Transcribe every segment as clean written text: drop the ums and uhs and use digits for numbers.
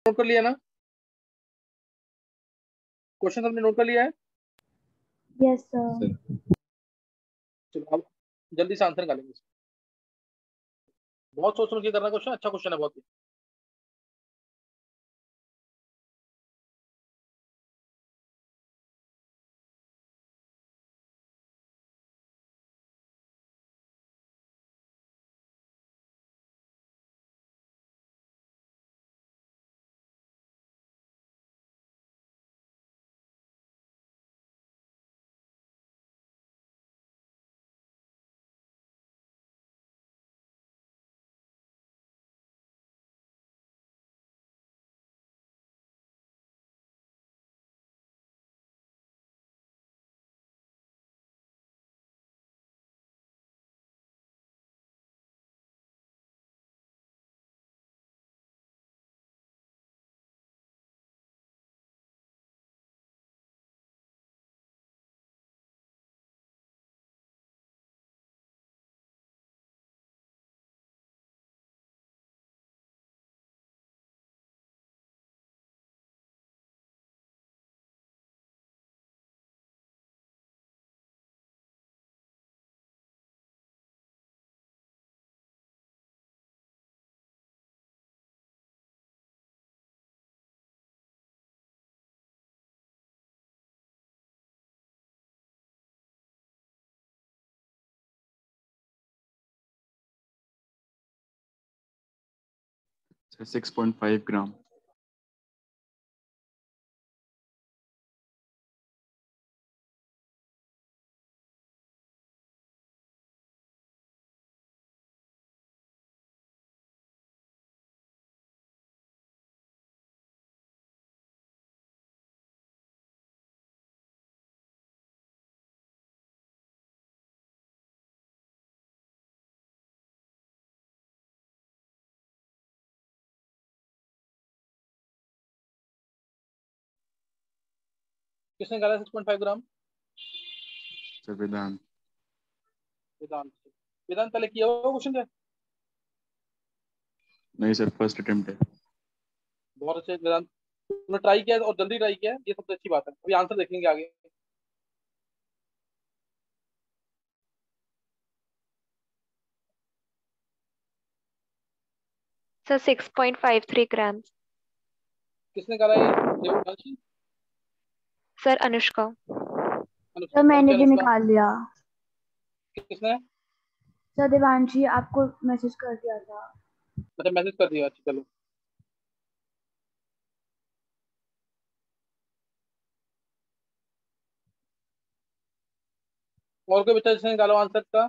Note कर लिया ना? क्वेश्चन हमने नोट कर लिया है। Yes sir. चलो अब जल्दी से आंसर निकालेंगे। बहुत सोच समझ के करना क्वेश्चन, अच्छा क्वेश्चन है बहुत ही। So 6.5 gram. किसने निकाला 6.5 ग्राम? So Vedant. वेदांत। वेदांत पहले किया हुआ क्वेश्चन क्या? नहीं सर, फर्स्ट अटेम्प्ट है। बहुत अच्छे वेदांत, तुमने ट्राई किया और जल्दी ट्राई किया, ये सबसे अच्छी बात है। अभी आंसर देखेंगे आगे। Sir 6.53 grams. किसने निकाला ये? देवांशी? सर अनुष्का। अनुष्का, सर मैंने भी अनुष्का? निकाल लिया। किसने? सर देवांशी आपको मैसेज कर दिया था। अच्छा, मैसेज कर दिया, अच्छा चलो। और कोई बच्चा जिसने निकालो आंसर का?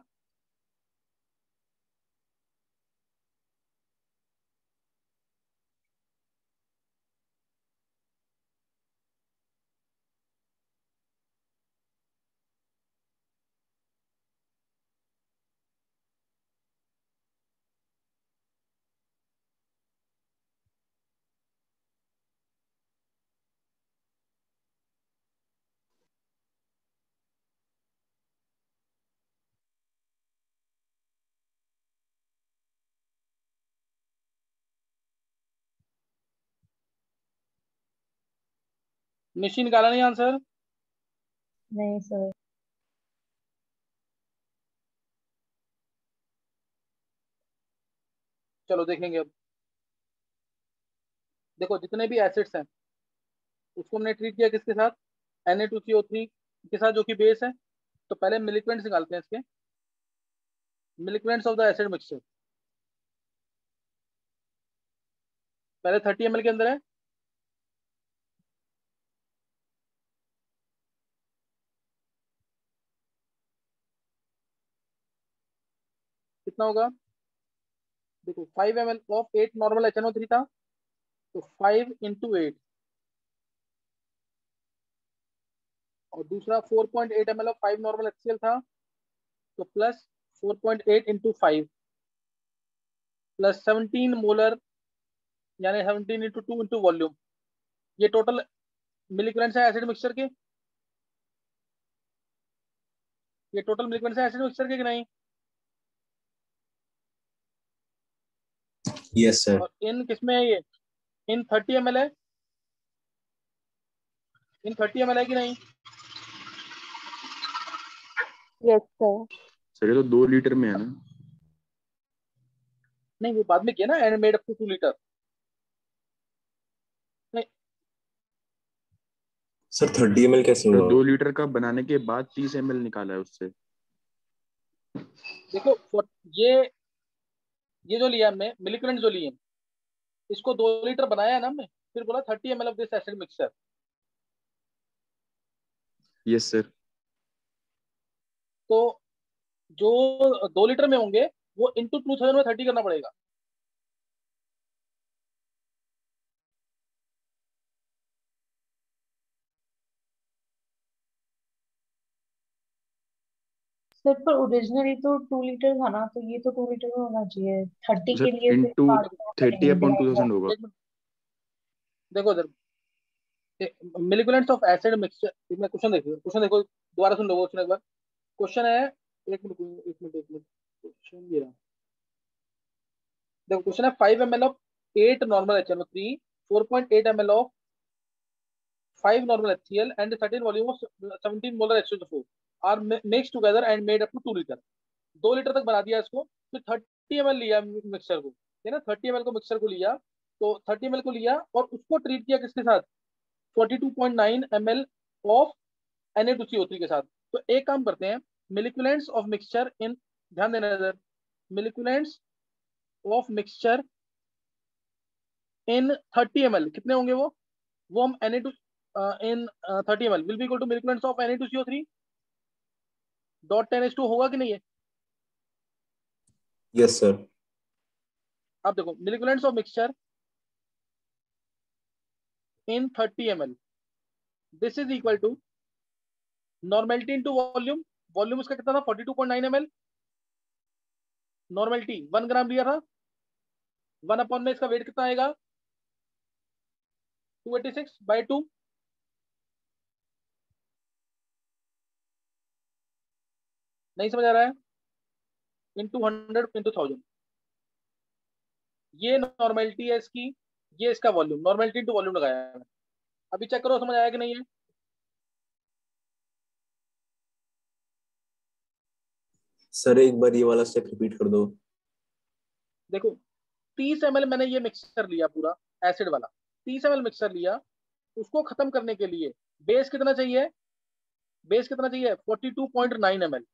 निशी निकाला नहीं आंसर? नहीं सर। चलो देखेंगे अब। देखो जितने भी एसिड्स हैं उसको हमने ट्रीट किया किसके साथ? Na2CO3 के साथ, जो कि बेस है। तो पहले मिलिक्वेंट्स निकालते हैं इसके, मिलिक्वेंट्स ऑफ द एसिड मिक्सचर। पहले 30 ml के अंदर है कितना होगा? देखो 5 ml ऑफ 8 नॉर्मल HNO3 था, तो 5 × 8, और दूसरा 4.8 ml ऑफ 5 नॉर्मल HCl था, तो प्लस 4.8 × 5 प्लस 17 मोलर, यानी 17 × 2 वॉल्यूम। ये टोटल मिलीग्राम्स है एसिड मिक्सचर के। ये टोटल मिलीग्राम्स है एसिड मिक्सचर के कि नहीं? Yes sir. और इन किसमें है ये? इन 30 ml है, इन 30 ml है कि नहीं? Yes, sir. सर ये तो 2 लीटर में है ना? नहीं, वो बाद में किया ना, and made up to 2 litre. नहीं, सर 30 ml कैसे सर हुआ? 2 लीटर का बनाने के बाद 30 ml निकाला है उससे। देखो ये जो लिया हमने मिलिकुलेंट जो लिए, इसको 2 लीटर बनाया है ना हमने, फिर बोला 30 ml of this acid mixture. Yes sir. तो जो 2 लीटर में होंगे वो इंटू 2000 में 30 करना पड़ेगा। सर पर ओरिजिनली तो 2 लीटर था ना, तो ये तो 2 लीटर में होना चाहिए। 30 के सर लिए फिर इंटू काट देना 30 पड़ेंगे, अपॉन डिवाइड 2000 होगा। एक मिनट, देखो इधर मिलिकुलेंट्स ऑफ एसिड मिक्सचर, मैं क्वेश्चन देखो, दोबारा सुन लो क्वेश्चन एक बार। क्वेश्चन है, एक मिनट क्वेश्चन ये रहा। देखो क्वेश्चन है 5 ml of 8 normal HNO3, 4.8 ml of 5 normal HCl and a certain volume of 17 molar H2O4 are mixed together and made up to 2 liter। 2 litre तक बना दिया इसको, फिर 30 ml लिया मिक्सचर को, है ना, 30 ml को मिक्सचर को लिया, तो 30 ml को लिया और उसको ट्रीट किया किसके साथ? 42.9 ml ऑफ Na2CO3 के साथ। तो एक काम करते हैं, मिलिकुलेंट्स ऑफ मिक्सचर इन, ध्यान देना इधर, मिलिकुलेंट्स ऑफ मिक्सचर इन 30 ml कितने होंगे वो हम Na2 in 30 ml will be equal to milliequivalents of Na2CO3 dot 10H2 होगा कि नहीं है? Yes sir. अब देखो milliequivalents of mixture in 30 ml, this is equal to normality into volume. Volume उसका कितना था? 42.9 ml। नॉर्मेलिटी 1 ग्राम लिया था, 1 अपॉन में इसका वेट कितना आएगा? 286/2। नहीं समझ आ रहा है? इंटू 100 इंटू 1000, ये नॉर्मेलिटी है इसकी, ये इसका वॉल्यूम, नॉर्मेलिटी इंटू वॉल्यूम लगाया है। अभी चेक करो समझ आया कि नहीं है? सर एक बार ये वाला स्टेप रिपीट कर दो। देखो 30 ml मैंने ये मिक्सचर लिया पूरा, एसिड वाला 30 ml मिक्सचर लिया, उसको खत्म करने के लिए बेस कितना चाहिए? बेस कितना चाहिए? 42.9 ml,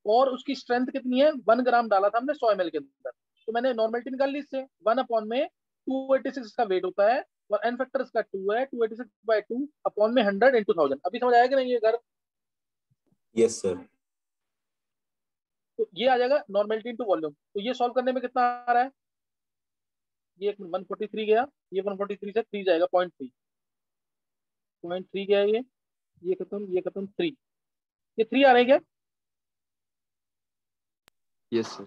और उसकी स्ट्रेंथ कितनी है? 1 ग्राम डाला था हमने 100 ml के अंदर, तो मैंने नॉर्मेलिटी निकाल ली इससे, 1 अपॉन में 286 इसका वेट होता है, और एन फैक्टर इसका 2 है, 286/2 अपॉन में 100 इंटू 1000। अभी समझ आया कि नहीं ये घर? Yes sir. तो ये आ जाएगा नॉर्मेलिटी इंटू वॉल्यूम। तो ये सॉल्व करने में कितना आ रहा है? ये 143 गया, ये 143 से 3 जाएगा, 0.3 गया, ये खत्म 3, ये 3 आ रहे हैं क्या? Yes sir.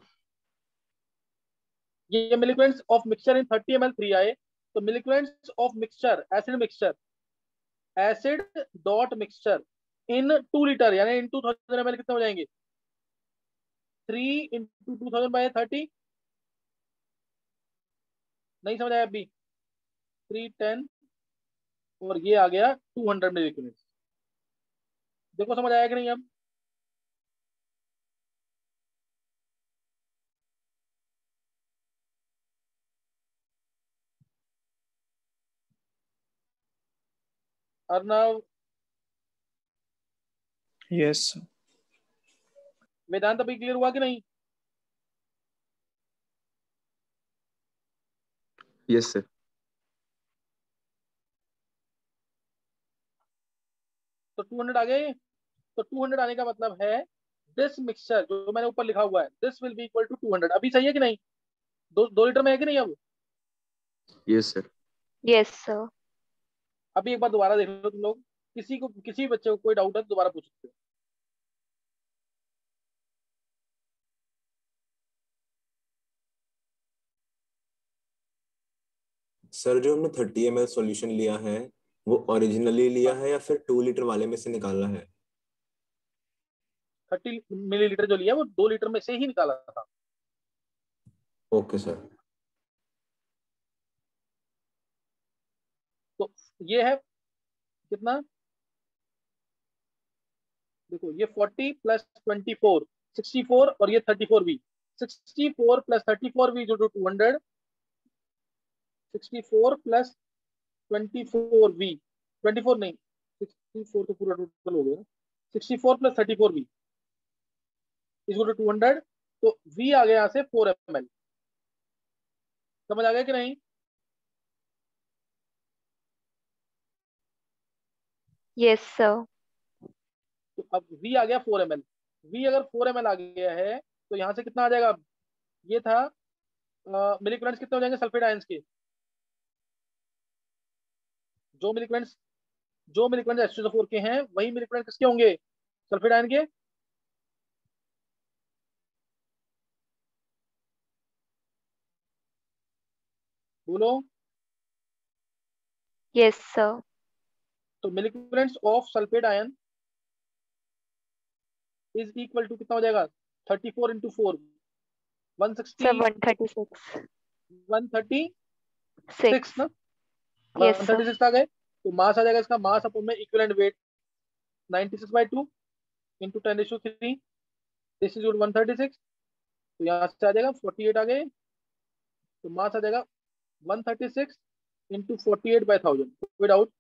ये milliequivalents of mixture in 30 ml 3 आए। तो milliequivalents of mixture acid dot mixture in 2 litre यानी इन 2000 ml कितने हो जाएंगे? 3 इंटू 2000/30। नहीं समझ आया अभी? 310, और ये आ गया 200 मिलिकुलेंट्स। देखो समझ आया कि नहीं अब? अर्नव, यस वेदांत अभी क्लियर हुआ कि नहीं? Yes sir. तो 200 आ गए। तो 200 आने का मतलब है दिस मिक्सचर जो मैंने ऊपर लिखा हुआ है, this will be equal to 200। अभी सही है कि नहीं? 2 लीटर में है कि नहीं अब? Yes sir. Yes, sir. अभी एक बार दोबारा देख लो तुम लोग, किसी बच्चे को कोई डाउट है तो दोबारा पूछ सकते हो। सर जो हमने 30 ml सॉल्यूशन लिया है वो ओरिजिनली लिया हाँ, है या फिर 2 लीटर वाले में से निकाला है? 30 मिलीलीटर जो लिया वो 2 लीटर में से ही निकाला था। Okay sir. ये है कितना, देखो ये 40 प्लस 24 64 और ये 34V। 64 प्लस 34V जो 200, 64 प्लस 24V, 24 नहीं 64 तो पूरा टोटल हो गया, 64 प्लस 34V इज टू 200, तो V आ गया यहाँ से 4 ml। समझ आ गया कि नहीं? Yes, sir. तो अब V आ गया 4 ml। V अगर 4 ml आ गया है तो यहाँ से कितना आ जाएगा? ये था मिलीक्वेंट्स कितने हो जाएंगे सल्फेट आयंस के? जो मिलीक्वेंट्स H2SO4 के हैं वही मिलीक्वेंट्स किसके होंगे? सल्फेट आयन के। बोलो। Yes, sir. तो milliequivalents of sulphate ion is equal to कितना हो जाएगा? 34 इंटू 4 160, Sir, 136. 136 ना, Yes, sir. 136 आ गए तो मास आ जाएगा इसका, मास अपन में equivalent weight 96/2 into 10⁻³ this is 136, तो यहाँ से आ जाएगा 48 आ गए, तो मास आ जाएगा 136 इंटू 48/1000। कोई डाउट?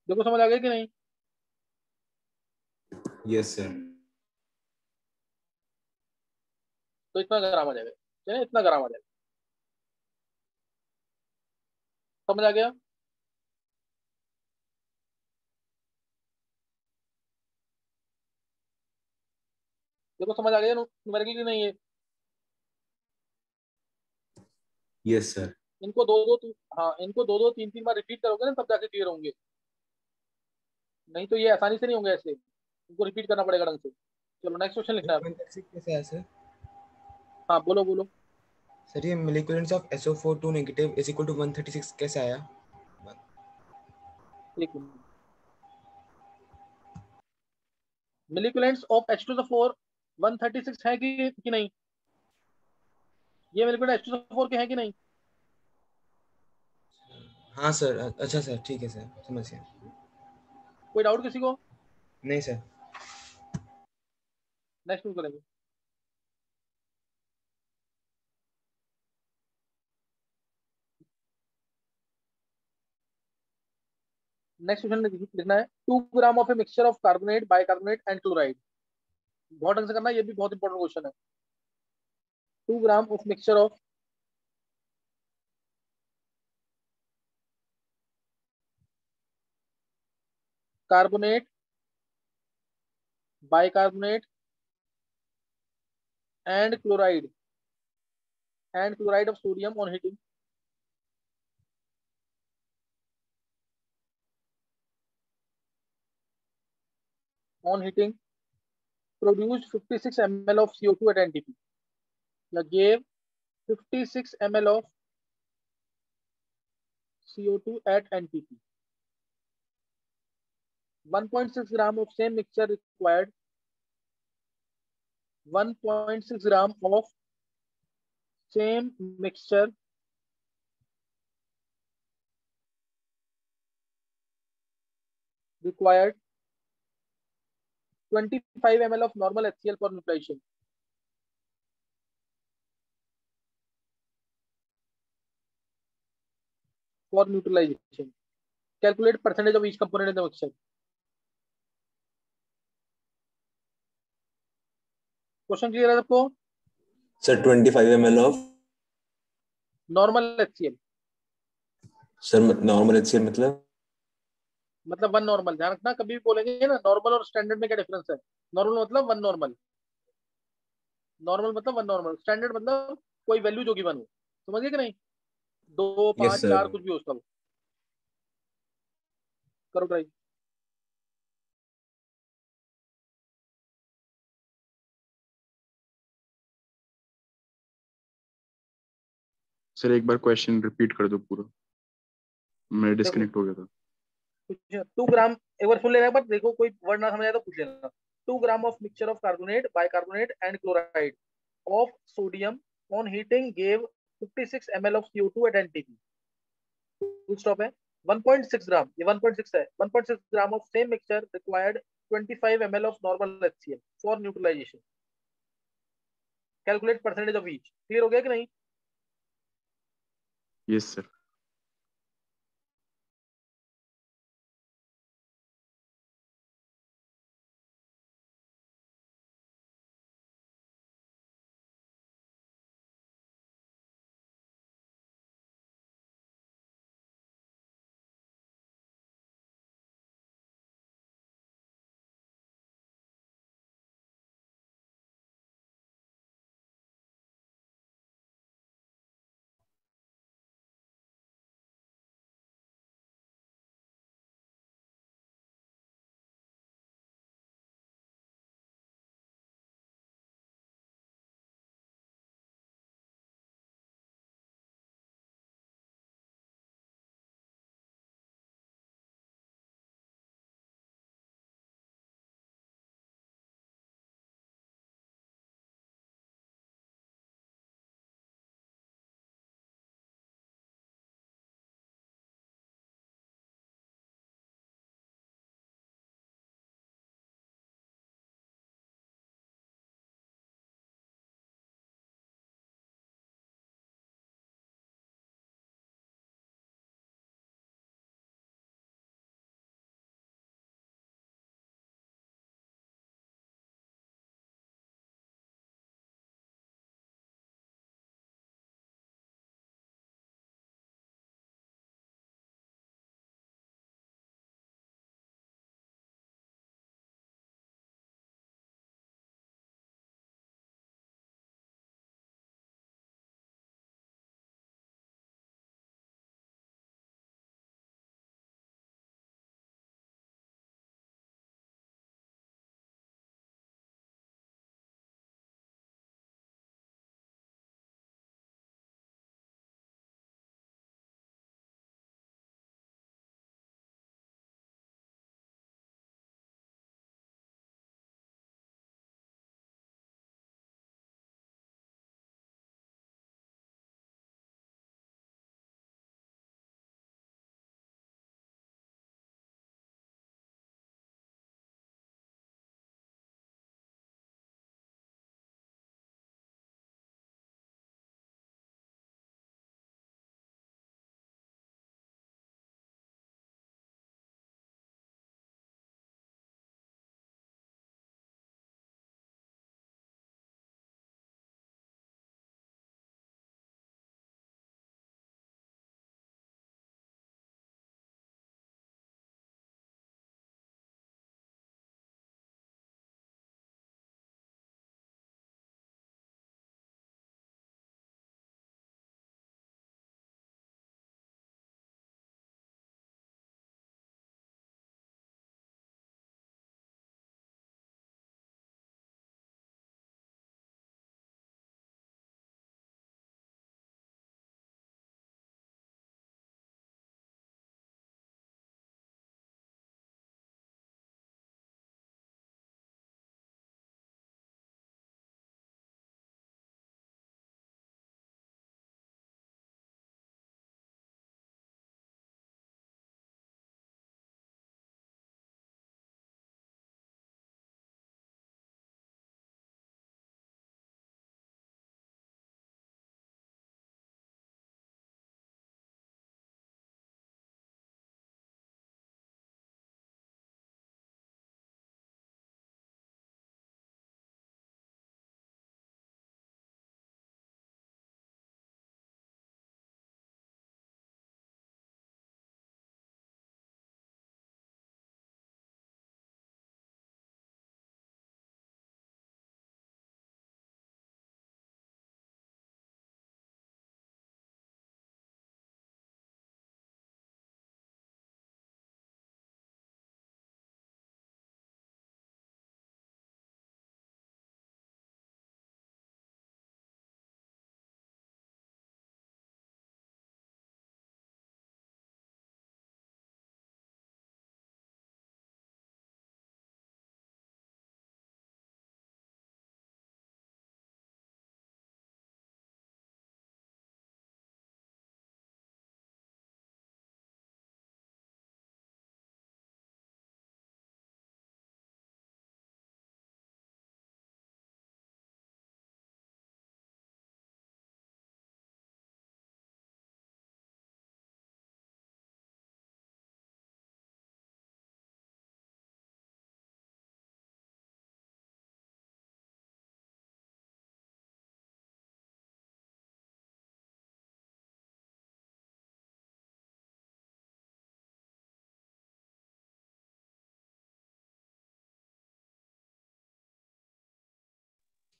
देखो समझ आ गया कि नहीं? Yes sir. तो इतना ग्राम आ जाएगा, चलिए इतना ग्राम आ जाएगा। समझ आ गया? देखो समझ आ गया न्यूमेरिकल की नहीं है? Yes sir. इनको हाँ इनको दो 3 बार रिपीट करोगे ना तब जाके क्लियर होंगे, नहीं तो ये आसानी से नहीं होंगे ऐसे, इनको रिपीट करना पड़ेगा ढंग से। चलो नेक्स्ट क्वेश्चन लिखना है। 136 कैसे है सर? हाँ बोलो बोलो। सर ये molecules of SO4 2 negative is equal to 136 कैसे आया? एक मिनट, मिलीक्वेंट्स ऑफ H2SO4 136 है कि नहीं? ये मिलीक्वेंट H2SO4 के हैं कि नहीं? हाँ सर, अच्छा सर, ठीक है सर, समझ गया। कोई डाउट किसी को? नहीं सर। नेक्स्ट में करेंगे। नेक्स्ट क्वेश्चन लिखना है 2 gram of a mixture of carbonate bicarbonate and chloride. बहुत ढंग से करना, ये भी बहुत इंपॉर्टेंट क्वेश्चन है। 2 gram of mixture of carbonate bicarbonate and chloride of sodium on heating produced 56 ml of CO2 at NTP. Gave 56 ml of CO2 at NTP. 1.6 gram of same mixture required. 1.6 gram of same mixture required 25 ml of normal HCl for neutralization. Calculate percentage of each component in the mixture. Question clear है सबको? Sir 25 ml of normal HCl। Sir normal HCl मतलब 1 normal, ध्यान रखना कभी भी बोलेंगे ना normal और स्टैंडर्ड में क्या डिफरेंस है। नॉर्मल मतलब 1 नॉर्मल, मतलब 1 नॉर्मल, स्टैंडर्ड मतलब कोई वैल्यू जो गिवन हो। समझिए कि नहीं? 2 5 Yes, sir. 4 कुछ भी हो उसका। करो ट्राई। सर एक बार क्वेश्चन रिपीट कर दो पूरा, मैं डिस्कनेक्ट हो गया था। 2 ग्राम एक बार सुन लेना, पर देखो कोई वर्ड ना समझ आए तो पूछ लेना। 2 gram of mixture of carbonate, bicarbonate and chloride of sodium on heating gave 56 ml of CO2 at NTP. Full stop है. 1.6 gram, ये 1.6 है. 1.6 gram of same mixture required 25 ml of normal HCl for neutralization. Calculate percentage of each. Clear हो गया कि नहीं? Yes, sir.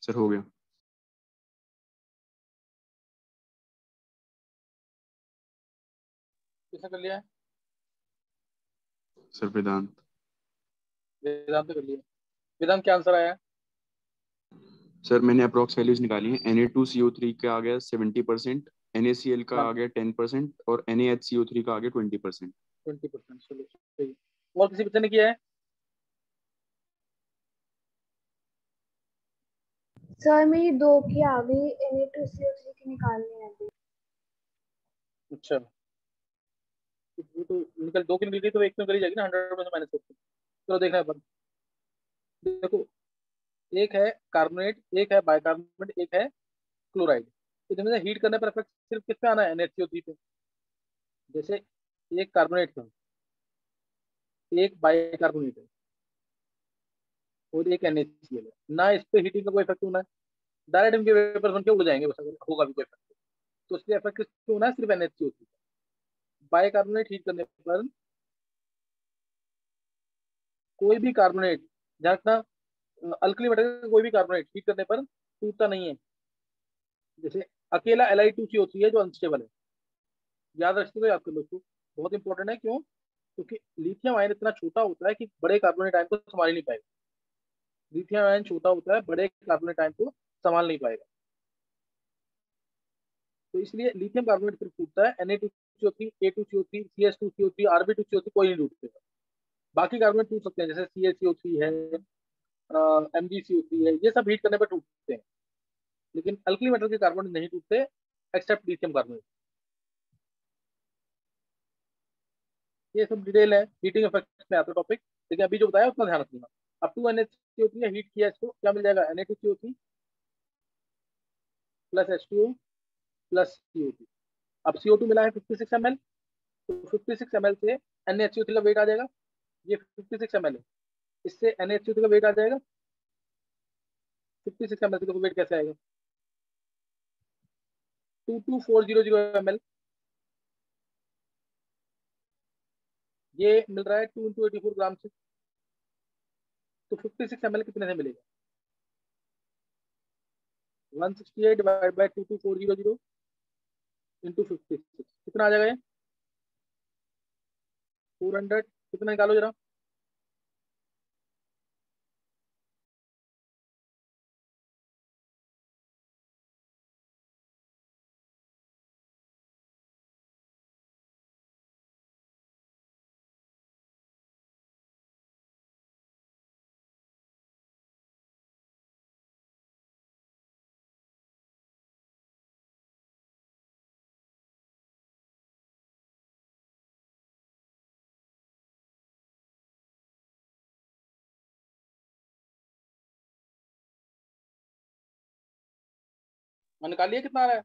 Sir हो गया। किसने कर लिया है? सर वेदांत। वेदांत ने कर लिया। वेदांत क्या आंसर आया है? सर मैंने अप्रोक्स वैल्यूज निकाली हैं। Na2CO3 का आ गया 70%, NaCl का हाँ, आ गया 10% और NaHCO3 का आ गया 20%। 20%। चलो सही है। और किसी बच्चे ने किया है? सर मेरी 2 की आ गई, Na2CO3 की निकालनी है अभी। अच्छा, तो वो तो निकल, 2 की निकल गई तो एक में करी जाएगी ना, 100% माइनस करके। चलो देखना है अपन। देखो, एक है कार्बोनेट, एक है बाइकार्बोनेट, एक है क्लोराइड। तो इनमें से हीट करने पर इफेक्ट सिर्फ किस पे आना है? NaCO3 पे। जैसे एक कार्बोनेट था, एक बाइकार्बोनेट है और एक NaCl है ना, इस पे हीटिंग का कोई इफेक्ट होना है? डायरेक्ट इनके वेपर बन के उड़ जाएंगे बस, अगर होगा भी कोई इफेक्ट। तो इसलिए इफेक्ट किस पे होना है? सिर्फ NaCO3। बाइकार्बोनेट हीट करने पर कोई भी कार्बोनेट, जहाँ तक अल्कली मेटल का कोई भी कार्बोनेट हीट करने पर टूटता नहीं है। जैसे अकेला Li2CO3 है जो अनस्टेबल है। याद रखते हुए, याद कर लो इसको, बहुत इंपॉर्टेंट है। क्यों? क्योंकि लिथियम आयन इतना छोटा होता है कि बड़े कार्बोनेट आयन को संभाल ही नहीं पाएगा। लिथियम आयन छोटा होता है, बड़े कार्बोनेट आयन को संभाल नहीं पाएगा। तो इसलिए लिथियम कार्बोनेट सिर्फ टूटता है। Na2CO3, A2CO3, CS2CO3, Rb2CO3 कोई नहीं टूटेगा। बाकी कार्बोनेट टूट सकते हैं, जैसे CaCO3 है, MgCO3 है, ये सब हीट करने पर टूटते हैं। लेकिन अल्कली मेटल के कार्बोनेट नहीं टूटते, एक्सेप्ट लिथियम कार्बोनेट। ये सब डिटेल है, हीटिंग इफेक्ट में आता टॉपिक। लेकिन अभी जो बताया उतना ध्यान रखना। अब 2NaCO3 हीट किया, इसको क्या मिल जाएगा? Na2CO3 plus H2O plus CO2। अब CO2 मिला है 56 ml, तो 56 ml से NaHCO3 का वेट आ जाएगा। ये 56 ml है, इससे NaHCO3 का वेट आ जाएगा। 56 ml से तो वेट कैसे आएगा? 22400 ml। ये मिल रहा है 2 × 84 ग्राम से। तो 56 ml कितने से मिलेगा? 168 डिवाइड बाय 22400 इंटू 56 कितना आ जाएगा? ये 400। कितना निकालो जरा। मैं निकाल लिया, कितना आ रहा है?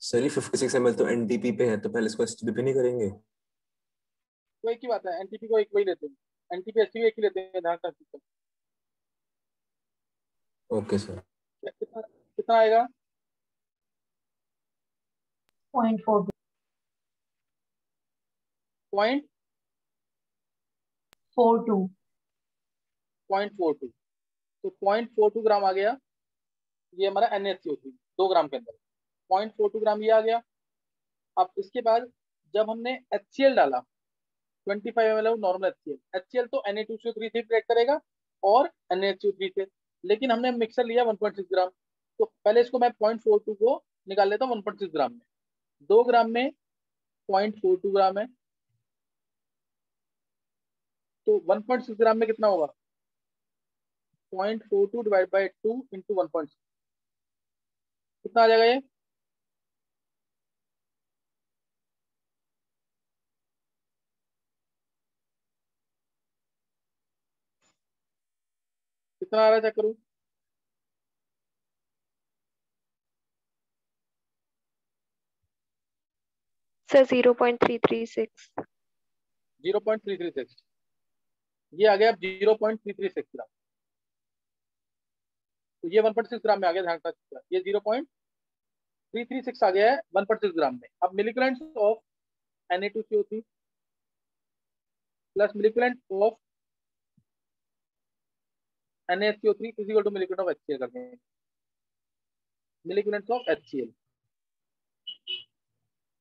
सर ये 56 ml तो NTP पे है, तो पहले इसको STP पे नहीं करेंगे? तो एक ही बात है, NTP को एक वही लेते हैं। NTP STP एक ही लेते हैं, ध्यान रखना। Okay sir. कितना कितना आएगा? 0.42। पॉइंट 42। 0.42। तो 0.42 ग्राम आ गया ये हमारा NaCO3 2 ग्राम के अंदर। 0.42 ग्राम ये आ गया। अब इसके बाद जब हमने HCl डाला, 25 ml नॉर्मल HCl तो Na2CO3 से ब्रेक करेगा और NaHCO3 से। लेकिन हमने मिक्सर लिया 1.6 ग्राम, तो पहले इसको मैं 0.42 को निकाल लेता हूँ 1.6 ग्राम में। 2 ग्राम में 0.42 ग्राम है, तो 1.6 ग्राम में कितना होगा? 0.42 डिवाइड बाई 2 इंटू 1.6 कितना आ जाएगा? ये कितना आ रहा है, चेक करूँ। सर 0.336। 0.336। ये आ गया 0.336 ग्राम। तो ये 1.6 ग्राम में आ गया, ध्यान रखना। ये 0.336 आ गया है 1.6 ग्राम में। अब milligrams of Na2CO3 plus molecular of NaCO3 is equal to molecular of HCl करते हैं, molecular of HCl।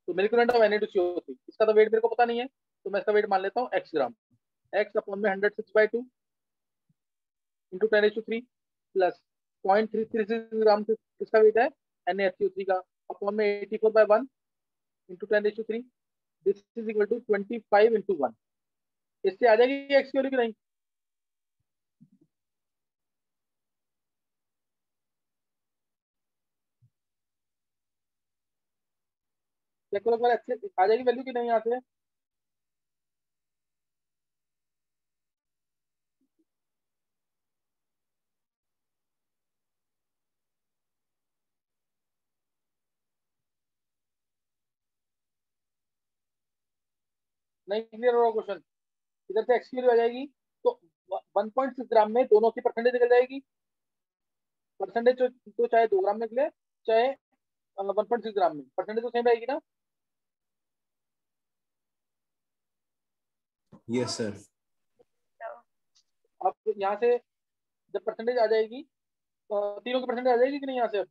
तो molecular of Na2CO3 इसका तो वेट मेरे को पता नहीं है, तो मैं इसका वेट मान लेता हूँ x ग्राम। x अपॉन में 106/2 इंटू 10⁻³ प्लस 0.336 ग्राम किसका वेट है NaCO3 का, अपॉन में 84/1 into 10⁻³ this is equal to 25 into 1। इससे आ जाएगी x की वैल्यू की नहीं? चेक करो अच्छे आ जाएगी वैल्यू की नहीं यहाँ से? नहीं क्लियर हो रहा क्वेश्चन? इधर से x की वैल्यू आ जाएगी तो 1.6 ग्राम में दोनों की परसेंटेज निकल जाएगी। परसेंटेज तो चाहे 2 ग्राम में निकले चाहे 1.6 ग्राम में, परसेंटेज तो सेम रहेगी ना? Yes sir. अब यहाँ से जब परसेंटेज आ जाएगी तीनों की परसेंटेज आ जाएगी कि नहीं यहाँ से?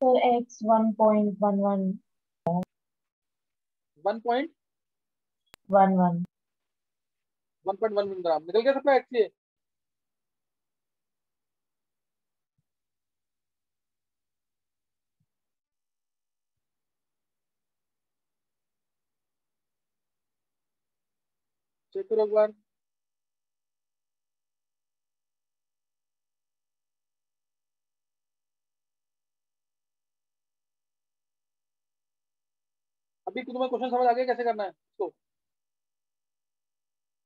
सर x 1.11 1.1 ग्राम निकल गया सबका एक्स। चेक करो एक बार। अभी तुम्हें क्वेश्चन समझ आ गया कैसे करना है इसको?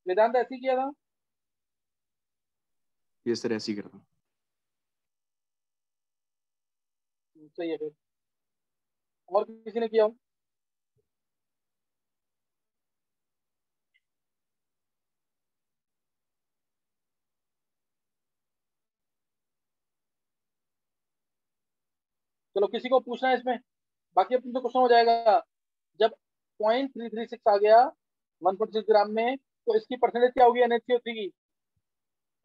वेदांत ऐसे ही किया था? ये सर ऐसे ही कर रहा हूँ। सही है फिर। और किसी ने किया हो? चलो किसी को पूछना है इसमें? बाकी अब तुमसे क्वेश्चन हो जाएगा। जब 0.336 आ गया 1.6 ग्राम में तो इसकी परसेंटेज क्या होगी NaCO3 की?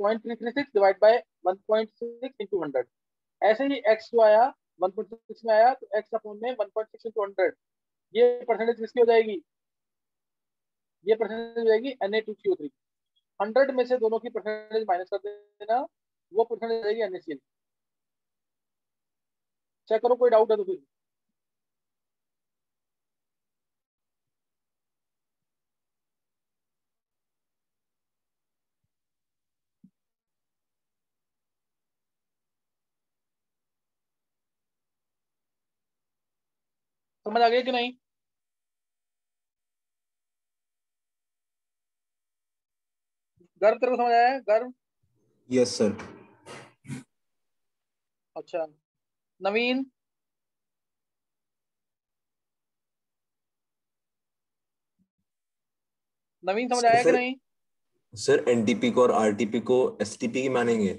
0.336 डिवाइड बाय 1.6 इंटू 100। ऐसे ही x जो आया 1.6 में आया तो x अपॉन में 1.6 इंटू 100, ये परसेंटेज किसकी हो जाएगी? ये परसेंटेज हो जाएगी Na2CO3। 100 में से दोनों की परसेंटेज माइनस कर देना, वो परसेंटेज हो जाएगी NaCl। चेक करो कोई डाउट है तो फिर। समझ आ गया कि नहीं? गर्व तेरे को समझ आया है? गर्व? Yes sir. अच्छा नवीन? नवीन समझ आया कि नहीं? सर एनटीपी को और आरटीपी को एसटीपी की मानेंगे?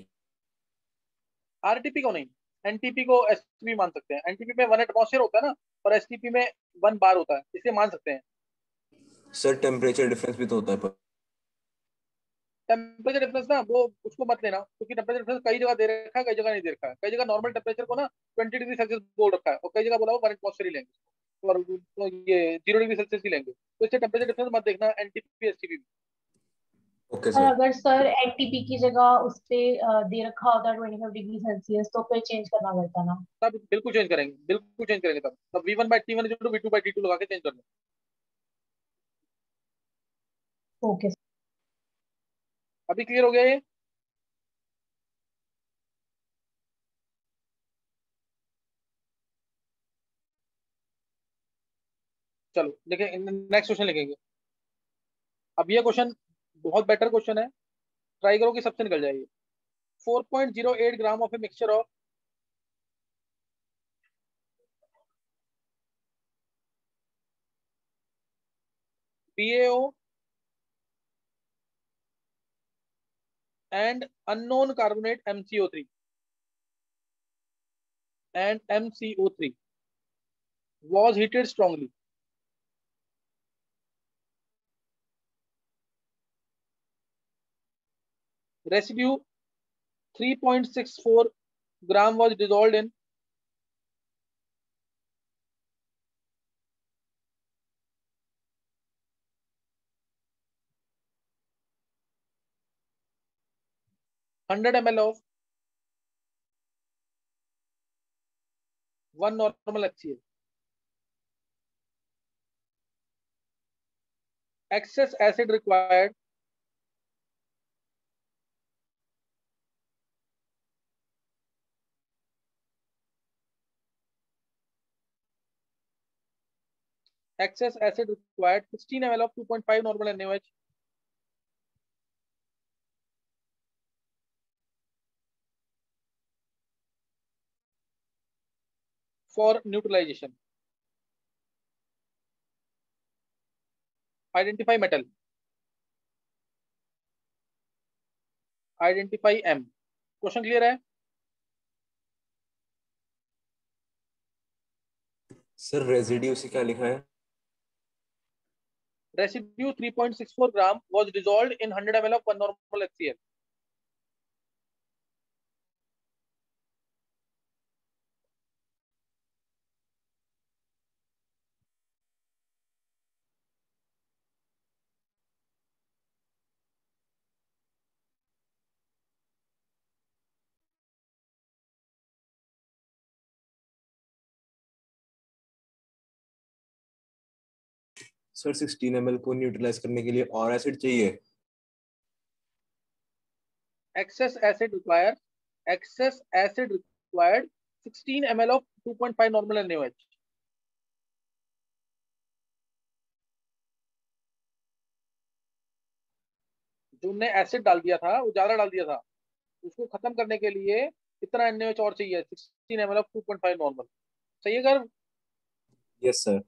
आरटीपी को नहीं, एनटीपी को एसटीपी मान सकते हैं। एनटीपी में 1 एटमॉस्फेयर होता है ना, और एसटीपी में 1 बार होता है, इसलिए मान सकते हैं। सर टेम्परेचर डिफरेंस भी तो होता है पर। टेम्परेचर डिफरेंस ना वो उसको मत लेना, क्योंकि टेम्परेचर डिफरेंस कई जगह दे रखा है, कई जगह नहीं दे रखा है। कई जगह नॉर्मल टेम्परेचर को ना 20 डिग्री सेल्सियस बोल रखा है, और कई जगह बोला वो 1 एटमॉस्फेयर ही लेंगे, और तो ये 0 डिग्री सेल्सियस ही लेंगे। तो इससे टेम्परेचर डिफरेंस मत देखना एनटीपी एसटीपी में। ओके और सर। अगर सर एनटीपी की जगह उस पे दे रखा होता 25 डिग्री सेल्सियस तो फिर चेंज करना पड़ता ना? तब बिल्कुल चेंज करेंगे, बिल्कुल चेंज करेंगे। तब V1/T1 V2/T2 लगा के चेंज कर लो। ओके। अभी क्लियर हो गया ये? चलो देखें, नेक्स्ट क्वेश्चन लिखेंगे। अब ये क्वेश्चन बहुत बेटर क्वेश्चन है, ट्राई करो कि सबसे निकल जाएगी। 4.08 gram of a mixture of BaO and unknown carbonate MCO3 and MCO3 was heated strongly residue 3.64 gram was dissolved in 100 ml of 1 normal HCl. Excess acid required excess acid required 16 ml of 2.5 normal NaOH. For neutralization. Identify metal. Identify M. Question clear है? Sir residue से क्या लिखा है? Residue 3.64 gram was dissolved in 100 ml of 1 normal HCl. Sir 16 ml को neutralise करने के लिए और एसिड चाहिए? Excess acid required 16 ml of 2.5 normal NaOH. जो ने एसिड डाल दिया था, वो ज्यादा डाल दिया था, उसको खत्म करने के लिए इतना NaOH और चाहिए, 16 ml of 2.5 नॉर्मल. सही है कर? Yes sir.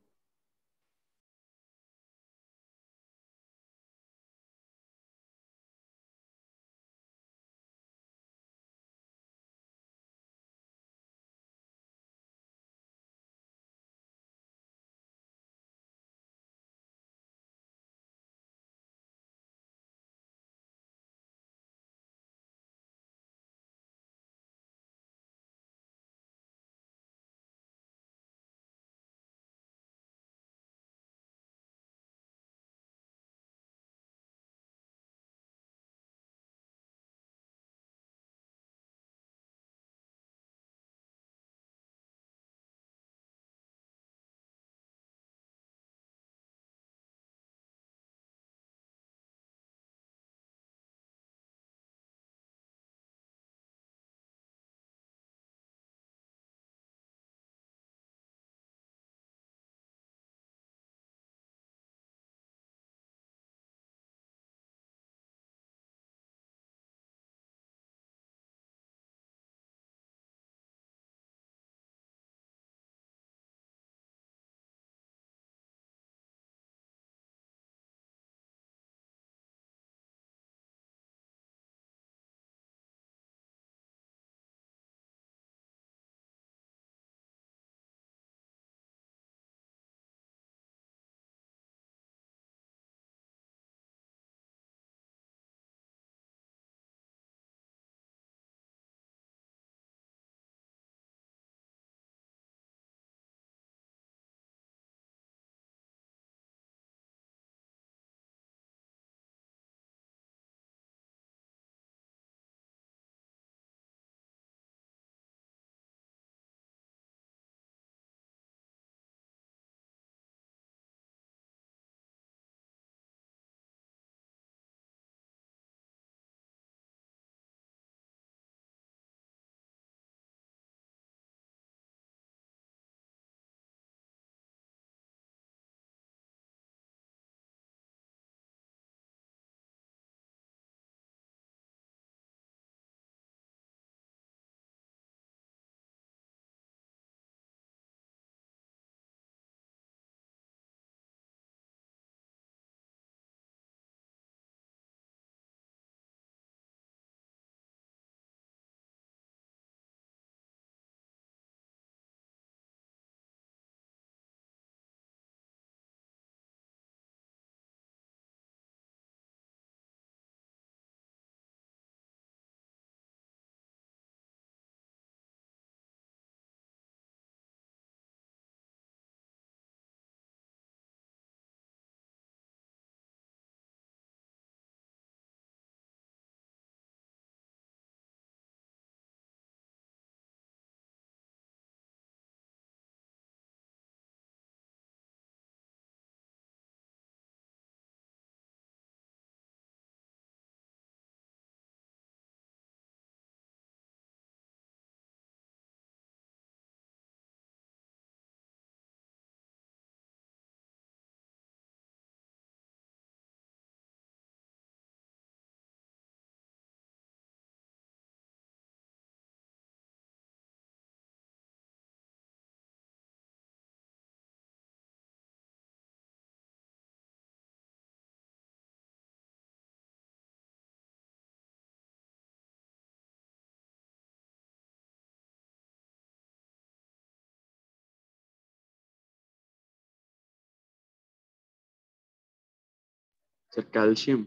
Sir calcium.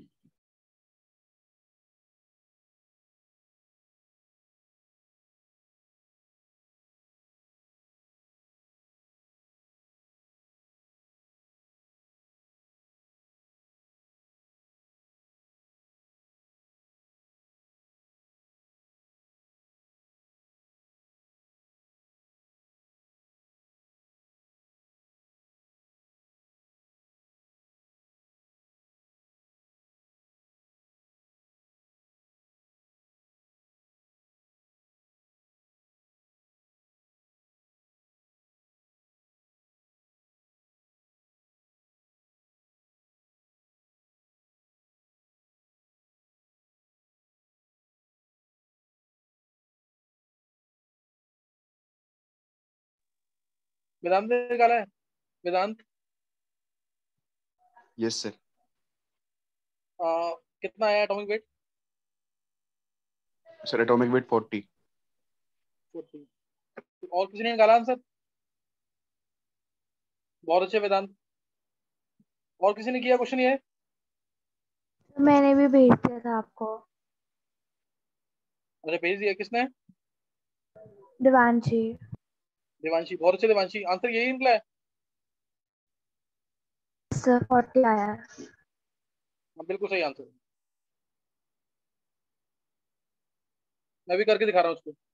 Vedant ने निकाला है। Vedant yes sir. कितना आया atomic weight? Sir atomic weight 40। 40। और किसी ने निकाला आंसर? बहुत अच्छे वेदांत। और किसी ने किया क्वेश्चन ये? मैंने भी भेज दिया था आपको। अच्छा भेज दिया, किसने? देवांशी। देवांशी, बहुत अच्छे देवांशी, आंसर यही निकला है। सर 40 आया है। हाँ, बिल्कुल सही आंसर। मैं भी करके दिखा रहा हूँ उसको।